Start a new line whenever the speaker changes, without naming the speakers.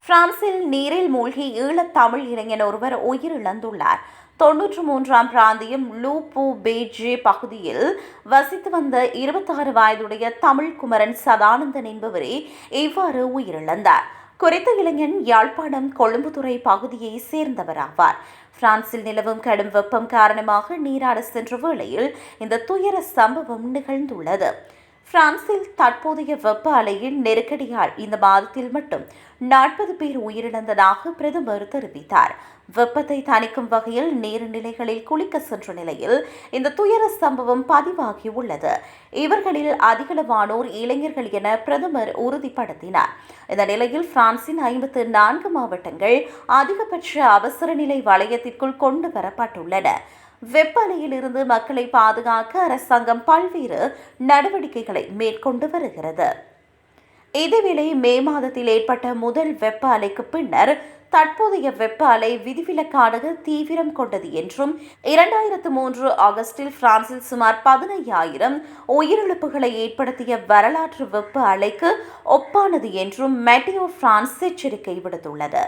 பிரான்சில் நீரில் மூழ்கி ஈழத் தமிழ் இளைஞர் ஒருவர் உயிரிழந்துள்ளார். 93ஆம் பிராந்தியம் லூ பூ பேஜே பகுதியில் வசித்து வந்த 26 வயதுடைய தமிழ் குமரன் சதானந்தன் என்பவரே இவ்வாறு உயிரிழந்தார். குறித்த இளைஞன் யாழ்ப்பாணம் கொழும்புத்துறை பகுதியை சேர்ந்தவராவார். பிரான்சில் நிலவும் கடும் வெப்பம் காரணமாக நீராட சென்ற வேளையில் இந்த துயர சம்பவம் நிகழ்ந்துள்ளது. பிரான்சில் தற்போதைய வெப்ப அலையின் நெருக்கடியால் இந்த மாதத்தில் மட்டும் 40 பேர் உயிரிழந்ததாக பிரதமர் தெரிவித்தார். வெப்பத்தை தணிக்கும் வகையில் நீர்நிலைகளில் குளிக்க சென்ற நிலையில் இந்த துயர சம்பவம் பதிவாகியுள்ளது. இவர்களில் அதிகளவானோர் இளைஞர்கள் என பிரதமர் உறுதிப்படுத்தினார். இந்த நிலையில் பிரான்சின் 54 மாவட்டங்கள் அதிகபட்ச அவசர நிலை வலயத்திற்குள் கொண்டு வரப்பட்டுள்ளன. வெப்ப அலையில் இருந்து மக்களை பாதுகாக்க அரசாங்கம் பல்வேறு நடவடிக்கைகளை மேற்கொண்டு வருகிறது. இதேவேளை மே மாதத்தில் ஏற்பட்ட முதல் வெப்ப அலைக்கு பின்னர் தற்போதைய வெப்ப அலை விதிவிலக்கான தீவிரம் கொண்டது என்றும் 2003 ஆகஸ்டில் பிரான்சில் சுமார் 15,000 உயிரிழப்புகளை ஏற்படுத்திய வரலாற்று வெப்ப அலைக்கு ஒப்பானது என்றும் மெட்டியோ பிரான்ஸ் எச்சரிக்கை விடுத்துள்ளது.